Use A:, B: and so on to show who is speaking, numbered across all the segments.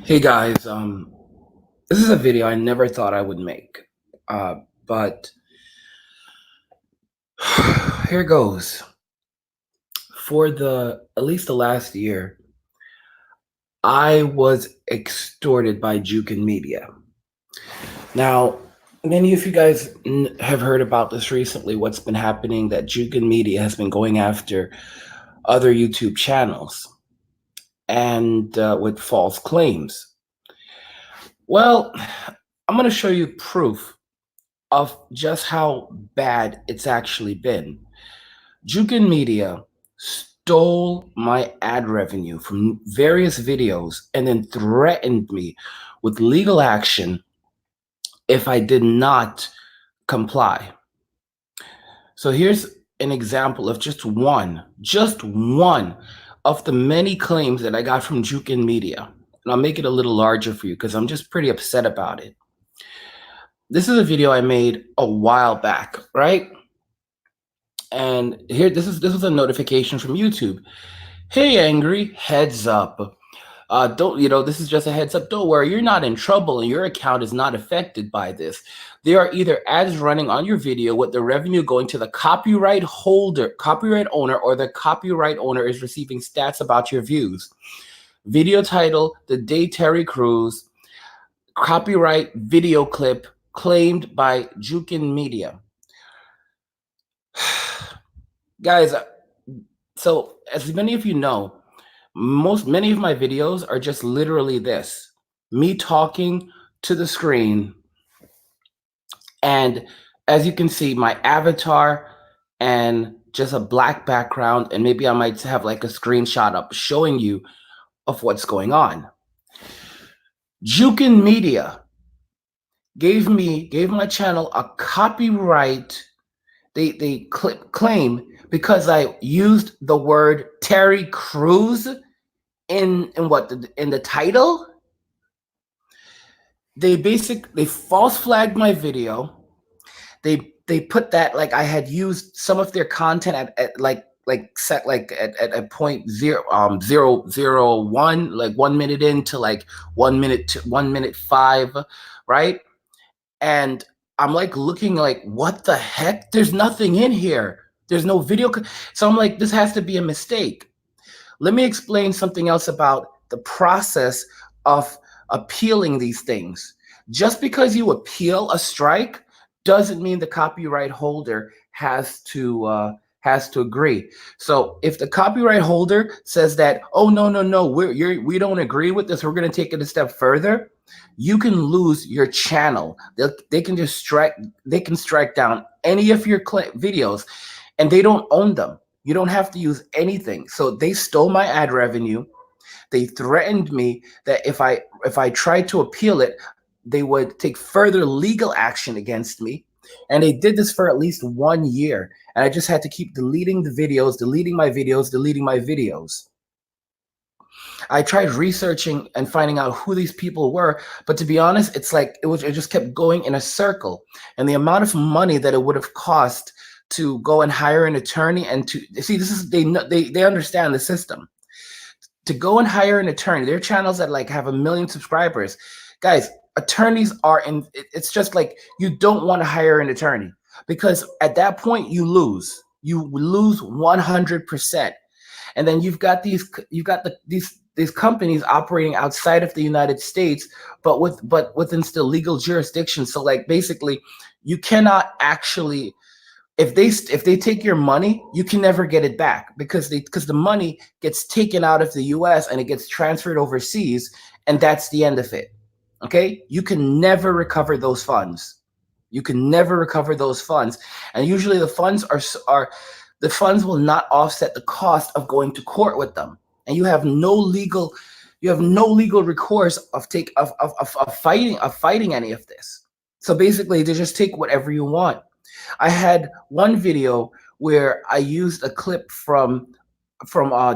A: Hey guys, this is a video I never thought I would make, but here goes. For at least the last year, I was extorted by Jukin Media. Now, many of you guys have heard about this recently. What's been happening? That Jukin Media has been going after other YouTube channels and with false claims. Well, I'm going to show you proof of just how bad it's actually been. Jukin Media stole my ad revenue from various videos and then threatened me with legal action if I did not comply. So here's an example of just one of the many claims that I got from Jukin Media. And I'll make it a little larger for you because I'm just pretty upset about it. This is a video I made a while back, right? And here, this was a notification from YouTube. Hey, Angry, heads up. This is just a heads up. Don't worry, you're not in trouble and your account is not affected by this. There are either ads running on your video with the revenue going to the copyright owner, or the copyright owner is receiving stats about your views. Video title, The Day Terry Crews, copyright video clip claimed by Jukin Media. Guys, so as many of you know, many of my videos are just literally this: me talking to the screen, and as you can see, my avatar and just a black background, and maybe I might have like a screenshot up showing you of what's going on. Jukin Media gave my channel a copyright. They claim because I used the word Terry Crews in the title. They false flagged my video. They put that like I had used some of their content at set like at point 0.001, like 1 minute into like 1 minute to 1:05, right? And I'm like looking like, what the heck? There's nothing in here. There's no video. So I'm like, this has to be a mistake. Let me explain something else about the process of appealing these things. Just because you appeal a strike doesn't mean the copyright holder has to agree. So if the copyright holder says that, oh no, we don't agree with this, we're going to take it a step further, you can lose your channel. They can strike down any of your videos, and they don't own them. You don't have to use anything. So they stole my ad revenue. They threatened me that if I tried to appeal it, they would take further legal action against me. And they did this for at least 1 year. And I just had to keep deleting the videos, deleting my videos. I tried researching and finding out who these people were, but to be honest, it's like it just kept going in a circle. And the amount of money that it would have cost to go and hire an attorney and to see, this is they understand the system. To go and hire an attorney, their channels that like have 1 million subscribers, guys, attorneys are it's just like, you don't want to hire an attorney because at that point you lose 100%. And then you've got these companies operating outside of the United States, but within still legal jurisdiction. So like basically you cannot actually, if they take your money, you can never get it back because the money gets taken out of the US and it gets transferred overseas, and that's the end of it. Okay? You can never recover those funds. You can never recover those funds. And usually the funds will not offset the cost of going to court with them. And you have no legal recourse of fighting any of this. So basically they just take whatever you want. I had one video where I used a clip from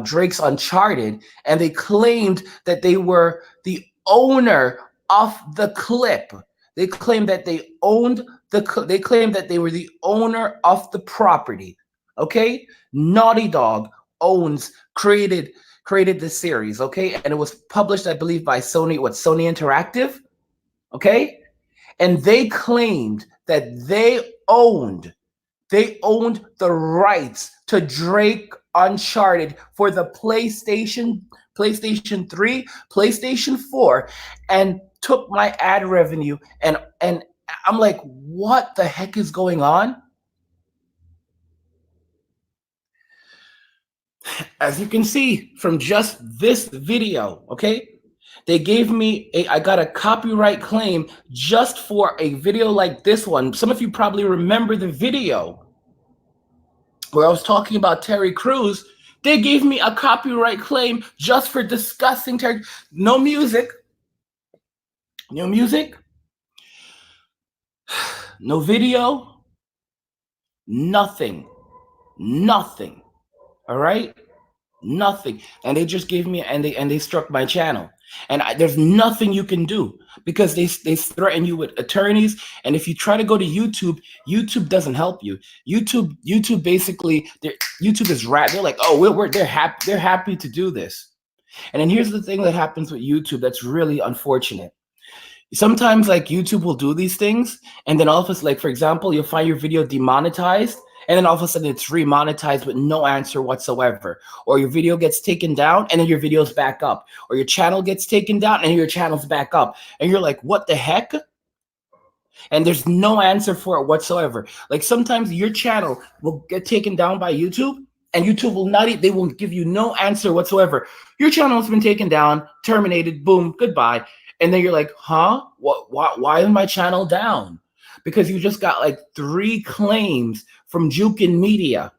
A: Drake's Uncharted, and they claimed that they were the owner of the clip. They claimed that they owned they claimed that they were the owner of the property. Okay? Naughty Dog created created this series, okay? And it was published, I believe, by Sony Interactive, okay? And they claimed that they owned the rights to Drake Uncharted for the PlayStation 3, PlayStation 4, and took my ad revenue, and I'm like, what the heck is going on? As you can see from just this video, okay? I got a copyright claim just for a video like this one. Some of you probably remember the video where I was talking about Terry Crews. They gave me a copyright claim just for discussing Terry. No music, no music, no video, nothing, nothing. All right, nothing. And they just gave me, and they struck my channel. And there's nothing you can do because they threaten you with attorneys. And if you try to go to YouTube, YouTube doesn't help you. YouTube basically, YouTube is they're like, oh, they're happy to do this. And then here's the thing that happens with YouTube that's really unfortunate. Sometimes like YouTube will do these things, and then all of a sudden, like for example, you'll find your video demonetized, and then all of a sudden it's remonetized with no answer whatsoever. Or your video gets taken down, and then your video's back up. Or your channel gets taken down, and your channel's back up. And you're like, what the heck? And there's no answer for it whatsoever. Like sometimes your channel will get taken down by YouTube, and YouTube will they will give you no answer whatsoever. Your channel has been taken down, terminated, boom, goodbye. And then you're like, huh? Why is my channel down? Because you just got like 3 claims from Jukin Media.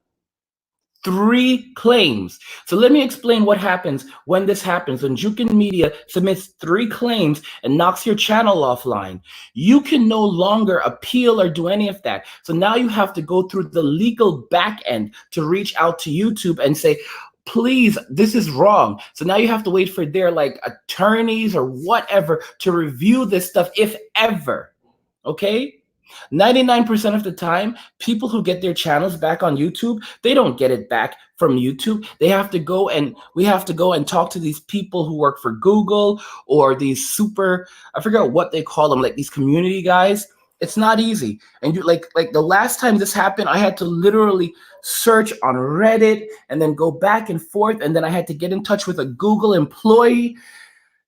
A: 3 claims. So let me explain what happens when this happens. When Jukin Media submits 3 claims and knocks your channel offline, you can no longer appeal or do any of that. So now you have to go through the legal back end to reach out to YouTube and say, please, this is wrong. So now you have to wait for their like attorneys or whatever to review this stuff, if ever. Okay? 99% of the time, people who get their channels back on YouTube, they don't get it back from YouTube. We have to go and talk to these people who work for Google or these I forget what they call them, like these community guys. It's not easy. And you like the last time this happened, I had to literally search on Reddit and then go back and forth. And then I had to get in touch with a Google employee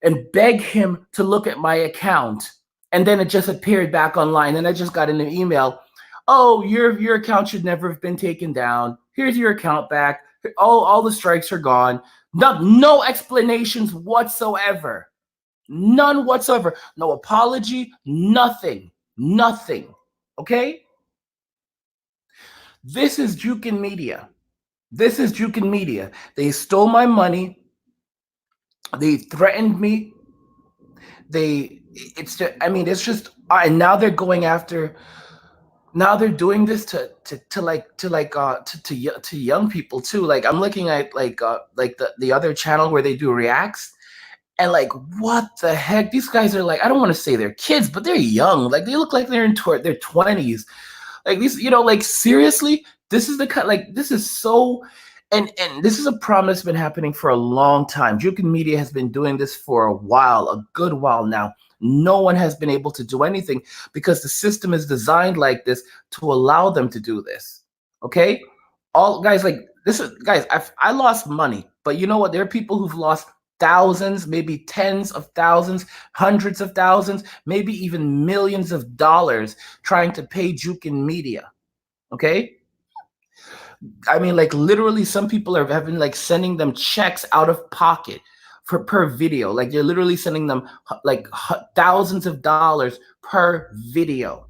A: and beg him to look at my account. And then it just appeared back online. And I just got an email. Oh, your account should never have been taken down. Here's your account back. All the strikes are gone. No explanations whatsoever. None whatsoever. No apology, nothing. Nothing. Okay? This is Jukin Media. This is Jukin Media. They stole my money. They threatened me. It's just, and now they're going after. Now they're doing this to young people too. Like I'm looking at the other channel where they do reacts, and like what the heck? These guys are like, I don't want to say they're kids, but they're young. Like they look like they're in their 20s. Like these, like seriously, this is the kind, like this is so. And this is a problem that's been happening for a long time. Jukin Media has been doing this for a good while now. No one has been able to do anything because the system is designed like this to allow them to do this. Okay? Guys, I lost money, but you know what? There are people who've lost thousands, maybe tens of thousands, hundreds of thousands, maybe even millions of dollars trying to pay Jukin Media. Okay? I mean, like literally some people are having like sending them checks out of pocket per video. Like they're literally sending them like thousands of dollars per video.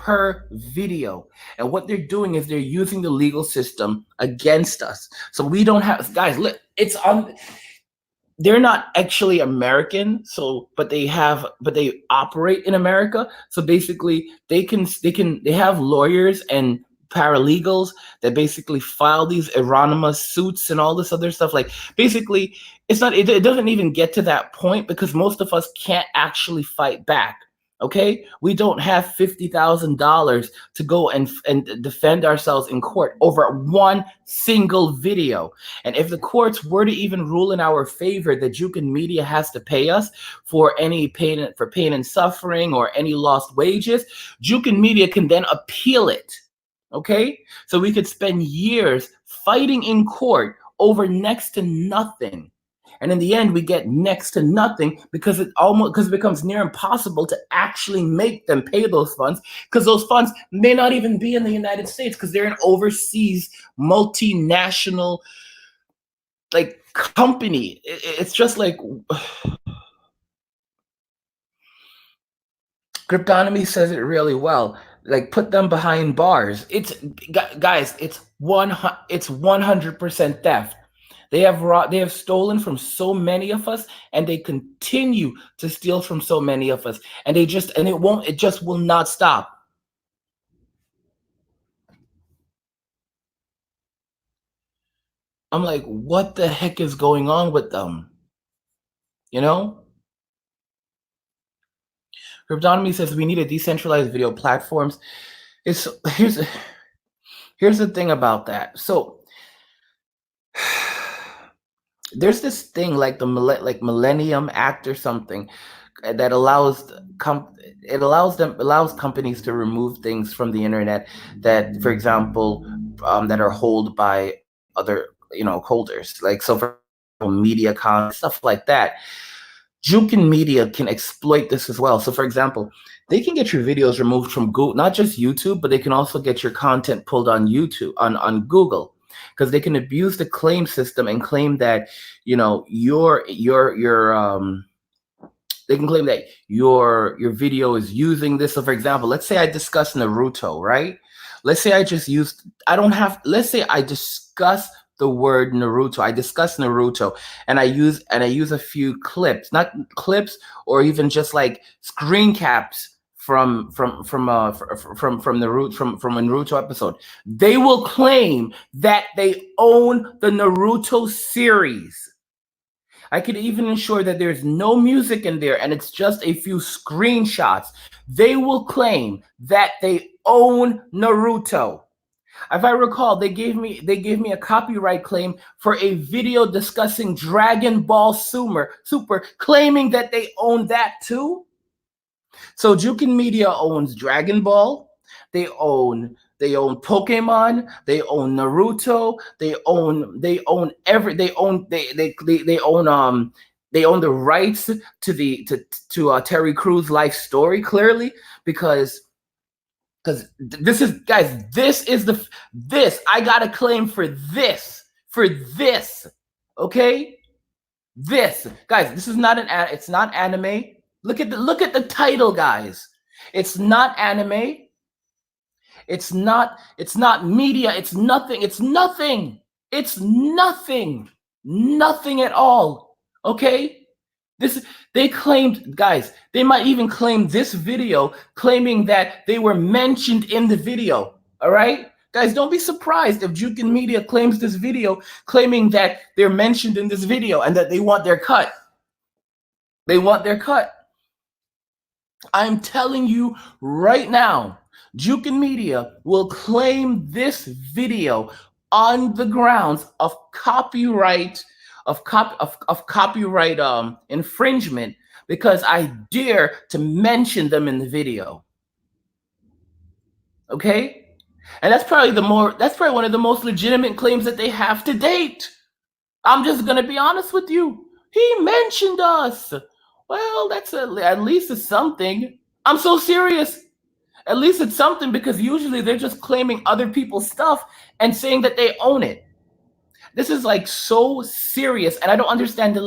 A: And what they're doing is they're using the legal system against us. So we don't have, guys, they're not actually American, but they operate in America. So basically they have lawyers and paralegals that basically file these anonymous suits and all this other stuff. Like basically it doesn't even get to that point because most of us can't actually fight back. Okay, we don't have $50,000 to go and defend ourselves in court over one single video. And if the courts were to even rule in our favor that Jukin Media has to pay us for any pain and suffering or any lost wages, Jukin Media can then appeal it. Okay, so we could spend years fighting in court over next to nothing. And in the end, we get next to nothing because it becomes near impossible to actually make them pay those funds, because those funds may not even be in the United States because they're an overseas multinational like company. It's just like Cryptonomy says it really well. Like, put them behind bars. It's guys, it's 100% theft. They have stolen from so many of us, and they continue to steal from so many of us, and it just will not stop. I'm like, what the heck is going on with them? You know? Cryptonomy says we need a decentralized video platforms. Here's the thing about that. So there's this thing like the Millennium Act or something that allows companies to remove things from the internet that, for example, that are held by other holders. Like, so for media con stuff like that. Jukin Media can exploit this as well. So, for example, they can get your videos removed from Google, not just YouTube, but they can also get your content pulled on YouTube, on Google, because they can abuse the claim system and claim that they can claim that your video is using this. So, for example, let's say I discuss Naruto, right? Let's say I discuss the word Naruto. I discuss Naruto, and I use a few clips, not clips, or even just like screen caps from a Naruto episode. They will claim that they own the Naruto series. I could even ensure that there's no music in there and it's just a few screenshots. They will claim that they own Naruto. If I recall, they gave me a copyright claim for a video discussing Dragon Ball Super, claiming that they own that too. So Jukin Media owns Dragon Ball. They own Pokemon. They own Naruto. They own the rights to Terry Crews' life story, clearly, because this is, guys, I got a claim for this, okay? This, guys, this is not it's not anime. Look at the title, guys. It's not anime. It's not media. It's nothing. It's nothing at all. Okay? They claimed, guys, they might even claim this video, claiming that they were mentioned in the video. All right? Guys, don't be surprised if Jukin Media claims this video, claiming that they're mentioned in this video and that they want their cut. They want their cut. I'm telling you right now, Jukin Media will claim this video on the grounds of copyright infringement, because I dare to mention them in the video. Okay? And that's probably one of the most legitimate claims that they have to date. I'm just gonna be honest with you. He mentioned us. Well, that's at least it's something. I'm so serious. At least it's something, because usually they're just claiming other people's stuff and saying that they own it. This is like so serious, and I don't understand the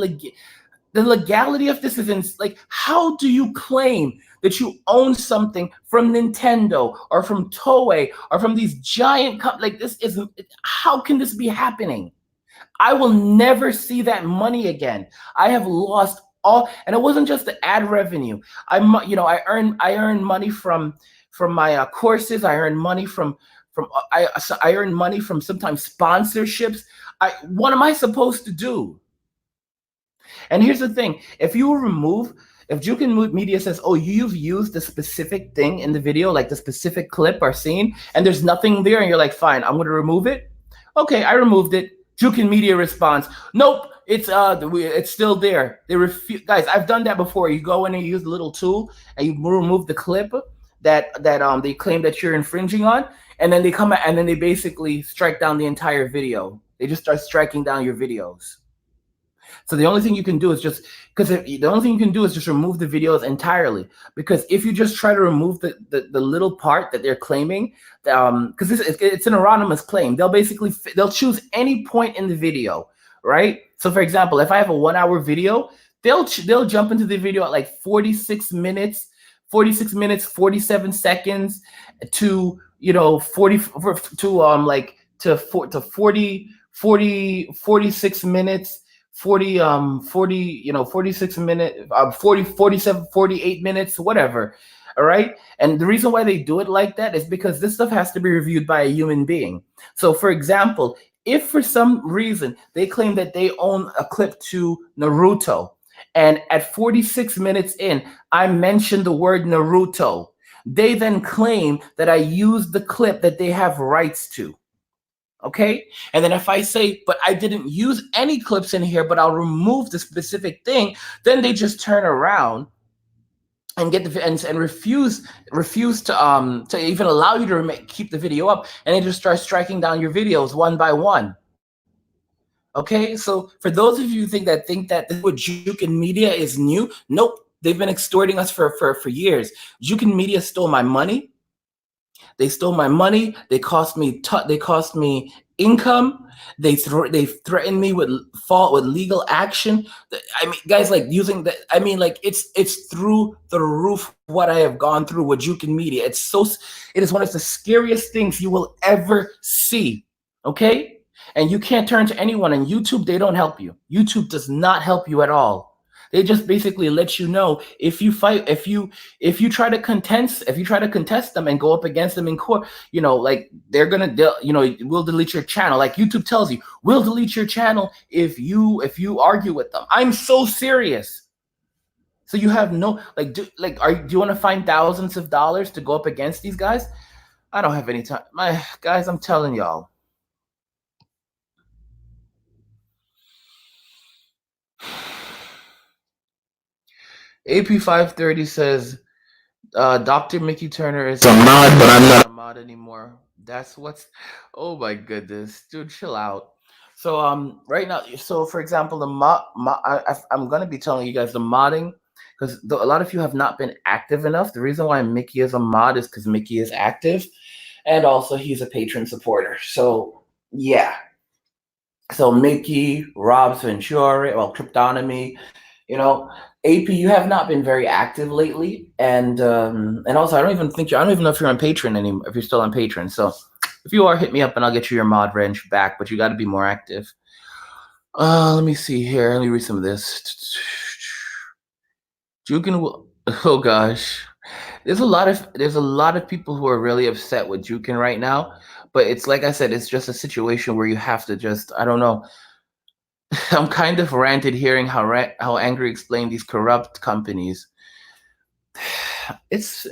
A: legality of this. Like, how do you claim that you own something from Nintendo or from Toei or from these giant like this? How can this be happening? I will never see that money again. I have lost all, and it wasn't just the ad revenue. I earn money from my courses. I earn money from I earn money from sometimes sponsorships. What am I supposed to do? And here's the thing: if you remove If Jukin Media says, "Oh, you've used the specific thing in the video, like the specific clip or scene, and there's nothing there," and you're like, "Fine, I'm going to remove it." Okay, I removed it. Jukin Media responds, "Nope, it's still there." They refuse. Guys, I've done that before. You go in and you use the little tool and you remove the clip that they claim that you're infringing on, and then they come and then they basically strike down the entire video. They just start striking down your videos. So the only thing you can do is just the only thing you can do is just remove the videos entirely. Because if you just try to remove the little part that they're claiming, because it's an anonymous claim, they'll choose any point in the video, right? So for example, if I have a 1 hour video, they'll jump into the video at like 46 minutes, 47 seconds to 40 to like to 46 minutes 46 minutes 40 47 48 minutes, whatever. All right, and the reason why they do it like that is because this stuff has to be reviewed by a human being. So for example, if for some reason they claim that they own a clip to Naruto, and at 46 minutes in I mentioned the word Naruto, they then claim that I used the clip that they have rights to. Okay. And then if I say, "But I didn't use any clips in here, but I'll remove the specific thing," then they just turn around and and refuse to even allow you to keep the video up, and they just start striking down your videos one by one. Okay, so for those of you think that this what Jukin Media is new, nope. They've been extorting us for years. Jukin Media stole my money. They stole my money. They cost me income. They threatened me with legal action. I mean, guys, like using that. I mean, like it's through the roof what I have gone through with Jukin Media. It is one of the scariest things you will ever see. Okay, and you can't turn to anyone. And YouTube, they don't help you. YouTube does not help you at all. They just basically let you know if you try to contest them and go up against them in court, like we'll delete your channel. Like YouTube tells you, we'll delete your channel if you argue with them. I'm so serious. So you have no do you want to find thousands of dollars to go up against these guys? I don't have any time. My guys, I'm telling y'all. AP530 says, Dr. Mickey Turner is a mod, but I'm not a mod anymore. That's what's. Oh my goodness, dude, chill out. So right now, so for example, I'm gonna be telling you guys the modding, because a lot of you have not been active enough. The reason why Mickey is a mod is because Mickey is active, and also he's a patron supporter. So yeah. So Mickey, Rob Venturi, well, Cryptonomy, AP, you have not been very active lately, and also I don't even know if you're on Patreon anymore. If you're still on Patreon, so if you are, hit me up and I'll get you your mod wrench back. But you got to be more active. Let me see here. Let me read some of this. Jukin, oh gosh, there's a lot of people who are really upset with Jukin right now. But it's like I said, it's just a situation where you have to just, I don't know. I'm kind of ranted hearing how Angry explained these corrupt companies. It's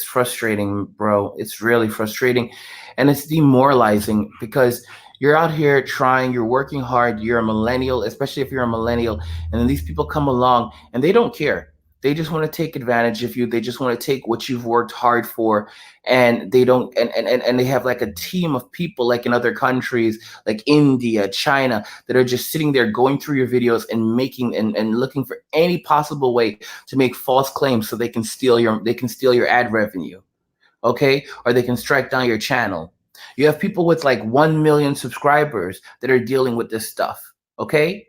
A: frustrating, bro. It's really frustrating, and it's demoralizing because you're out here trying, you're working hard, you're a millennial, especially if you're a millennial, and then these people come along and they don't care. They just want to take advantage of you. They just want to take what you've worked hard for, and they don't. And they have like a team of people, like in other countries, like India, China, that are just sitting there going through your videos and making and looking for any possible way to make false claims so they can steal your ad revenue, okay? Or they can strike down your channel. You have people with like 1 million subscribers that are dealing with this stuff, okay?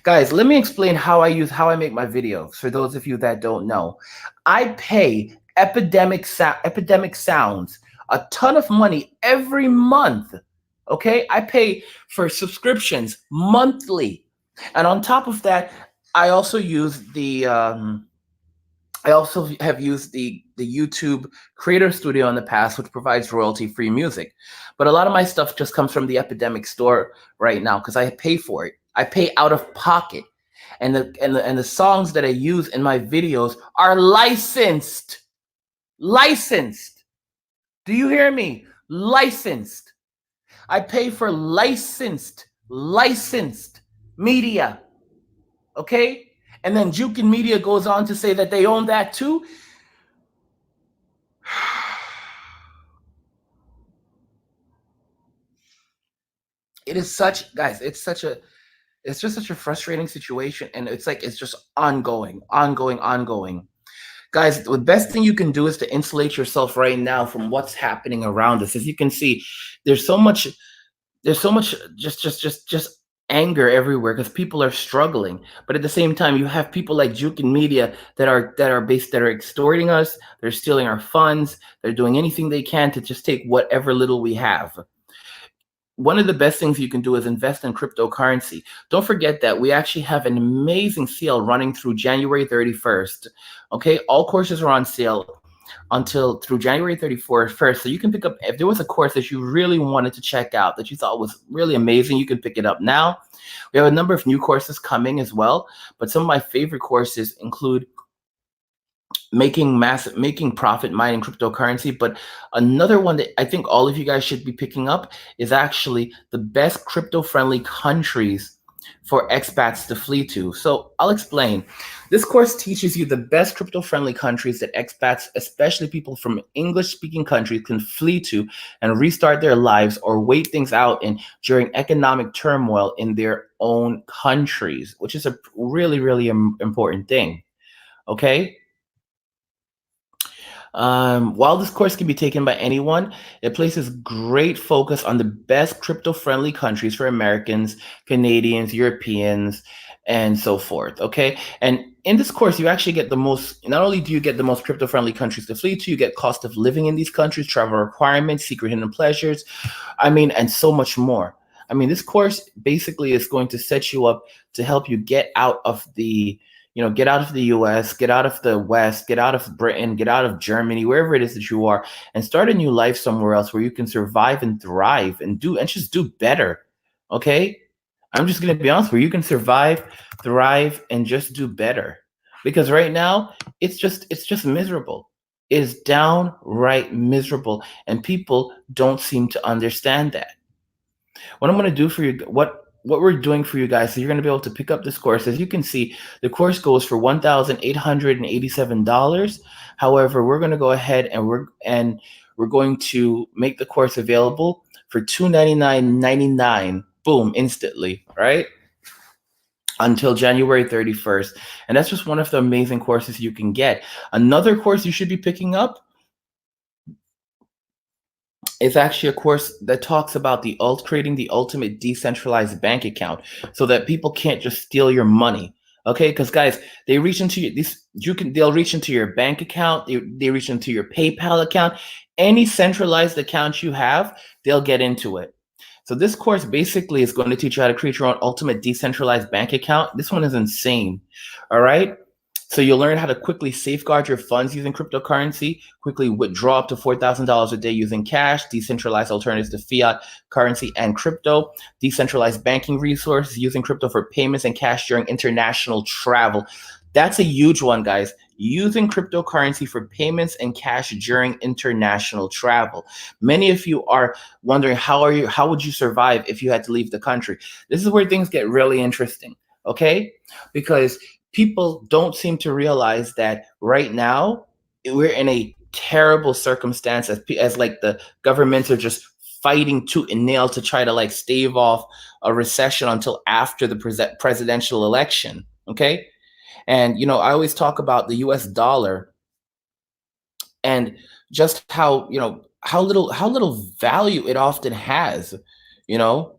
A: Guys, let me explain how I make my videos for those of you that don't know. I pay Epidemic Sounds a ton of money every month. Okay? I pay for subscriptions monthly. And on top of that, I also use I also have used the YouTube Creator Studio in the past, which provides royalty-free music. But a lot of my stuff just comes from the Epidemic store right now because I pay for it. I pay out of pocket. and the songs that I use in my videos are licensed. Licensed. Do you hear me? Licensed. I pay for licensed media. Okay? And then Jukin Media goes on to say that they own that too. It is such, guys, it's just such a frustrating situation. And it's like, it's just ongoing. Guys, the best thing you can do is to insulate yourself right now from what's happening around us. As you can see, there's so much just anger everywhere because people are struggling. But at the same time, you have people like Jukin Media that are extorting us, they're stealing our funds, they're doing anything they can to just take whatever little we have. One of the best things you can do is invest in cryptocurrency. Don't forget that we actually have an amazing sale running through January 31st. Okay, all courses are on sale until through January 31st. So you can pick up, if there was a course that you really wanted to check out that you thought was really amazing, you can pick it up now. We have a number of new courses coming as well, but some of my favorite courses include making profit mining cryptocurrency. But another one that I think all of you guys should be picking up is actually the best crypto friendly countries for expats to flee to. So I'll explain. This course teaches you the best crypto friendly countries that expats, especially people from English speaking countries, can flee to and restart their lives or wait things out in during economic turmoil in their own countries, which is a really important thing. Okay. While this course can be taken by anyone, it places great focus on the best crypto-friendly countries for Americans, Canadians, Europeans, and so forth. Okay, and in this course, you actually get the most. Not only do you get the most crypto-friendly countries to flee to, you get cost of living in these countries, travel requirements, secret hidden pleasures. I mean, and so much more. I mean, this course basically is going to set you up to help you get out of the get out of the US, get out of the West, get out of Britain, get out of Germany, wherever it is that you are, and start a new life somewhere else where you can survive and thrive and just do better. Okay? I'm just going to be honest, where you can survive, thrive, and just do better. Because right now, it's just miserable. It is downright miserable, and people don't seem to understand that. What I'm going to do for you, what we're doing for you guys, so you're going to be able to pick up this course. As you can see, the course goes for $1,887. However, we're going to go ahead and we're going to make the course available for $299.99. Boom, instantly, right? Until January 31st. And that's just one of the amazing courses you can get. Another course you should be picking up is actually a course that talks about creating the ultimate decentralized bank account so that people can't just steal your money. Okay, because guys, they'll reach into your bank account, they reach into your PayPal account, any centralized account you have, they'll get into it. So this course basically is going to teach you how to create your own ultimate decentralized bank account. This one is insane. All right. So you'll learn how to quickly safeguard your funds using cryptocurrency, quickly withdraw up to $4,000 a day using cash, decentralized alternatives to fiat currency and crypto, decentralized banking resources using crypto for payments and cash during international travel. That's a huge one, guys. Using cryptocurrency for payments and cash during international travel. Many of you are wondering how would you survive if you had to leave the country? This is where things get really interesting, okay? Because people don't seem to realize that right now we're in a terrible circumstance as like the governments are just fighting tooth and nail to try to like stave off a recession until after the presidential election. Okay. And, I always talk about the US dollar and just how, how little value it often has, you know,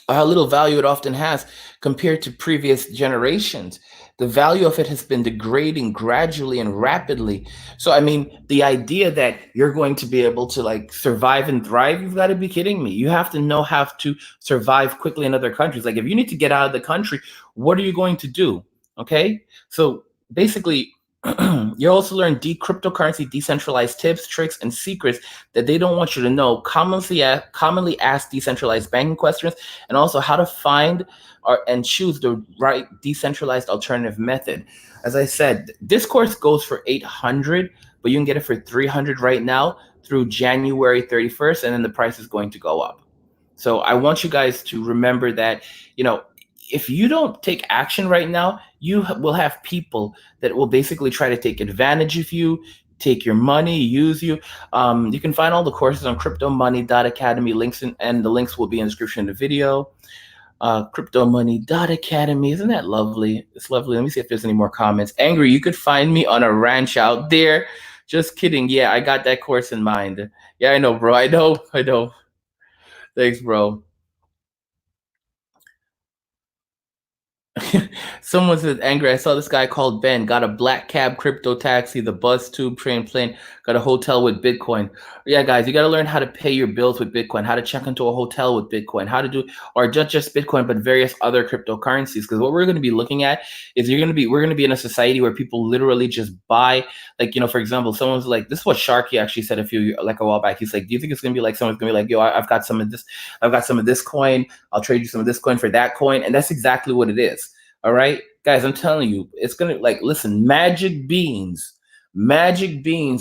A: how little value it often has compared to previous generations. The value of it has been degrading gradually and rapidly. So, I mean, the idea that you're going to be able to like survive and thrive, you've got to be kidding me. You have to know how to survive quickly in other countries. Like if you need to get out of the country, what are you going to do? Okay. So basically, You'll also learn cryptocurrency decentralized tips, tricks, and secrets that they don't want you to know, commonly asked decentralized banking questions, and also how to find and choose the right decentralized alternative method. As I said, this course goes for 800, but you can get it for 300 right now through January 31st, and then the price is going to go up. So I want you guys to remember that, you know, if you don't take action right now, you will have people that will basically try to take advantage of you, take your money, use you. You can find all the courses on cryptomoney.academy links, and the links will be in the description of the video. Cryptomoney.academy. Isn't that lovely? It's lovely. Let me see if there's any more comments. Angry, you could find me on a ranch out there. Just kidding. Yeah, I got that course in mind. Yeah, I know, bro. I know. Thanks, bro. Someone says, angry. I saw this guy called Ben. Got a black cab, crypto taxi, the bus, tube, train, plane. Got a hotel with Bitcoin. Yeah, guys, you got to learn how to pay your bills with Bitcoin, how to check into a hotel with Bitcoin, how to do, or just Bitcoin, but various other cryptocurrencies. Because what we're going to be looking at is we're going to be in a society where people literally just buy, like, for example, someone's like, this is what Sharky actually said a while back. He's like, do you think it's going to be like someone's going to be like, yo, I've got some of this coin. I'll trade you some of this coin for that coin. And that's exactly what it is. All right, guys, I'm telling you, it's going to listen, magic beans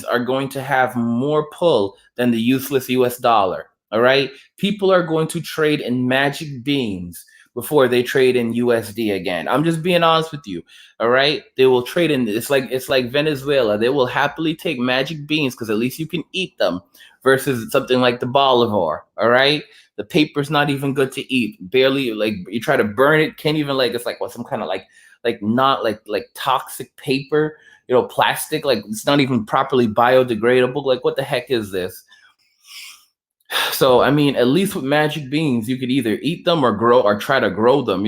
A: are going to have more pull than the useless US dollar. All right. People are going to trade in magic beans before they trade in USD again. I'm just being honest with you. All right. They will trade in. It's like Venezuela. They will happily take magic beans because at least you can eat them versus something like the Bolivar. All right. The paper's not even good to eat. Barely, like, you try to burn it, can't even, like, it's like some kind of not like toxic paper, plastic, like it's not even properly biodegradable. Like, what the heck is this? So, I mean, at least with magic beans, you could either eat them or try to grow them,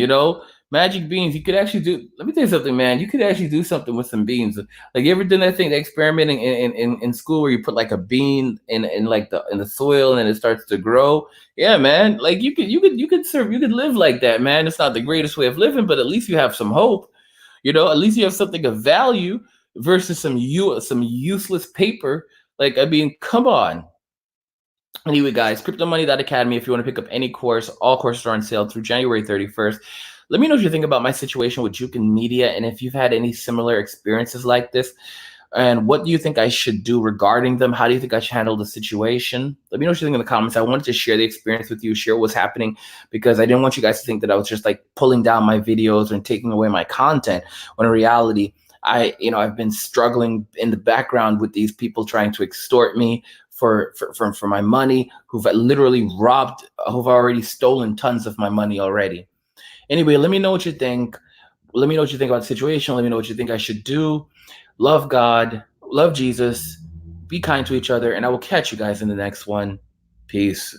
A: Magic beans, you could actually do. Let me tell you something, man. You could actually do something with some beans. Like, you ever done that thing, the experimenting in school where you put like a bean in the soil and then it starts to grow? Yeah, man. Like, you could live like that, man. It's not the greatest way of living, but at least you have some hope. At least you have something of value versus some useless paper. Like, I mean, come on. Anyway, guys, cryptomoney.academy. If you want to pick up any course, all courses are on sale through January 31st. Let me know what you think about my situation with Jukin Media and if you've had any similar experiences like this. And what do you think I should do regarding them? How do you think I should handle the situation? Let me know what you think in the comments. I wanted to share the experience with you, share what's happening, because I didn't want you guys to think that I was just like pulling down my videos and taking away my content, when in reality, I've been struggling in the background with these people trying to extort me for my money, who've already stolen tons of my money already. Anyway, let me know what you think. Let me know what you think about the situation. Let me know what you think I should do. Love God, love Jesus, be kind to each other, and I will catch you guys in the next one. Peace.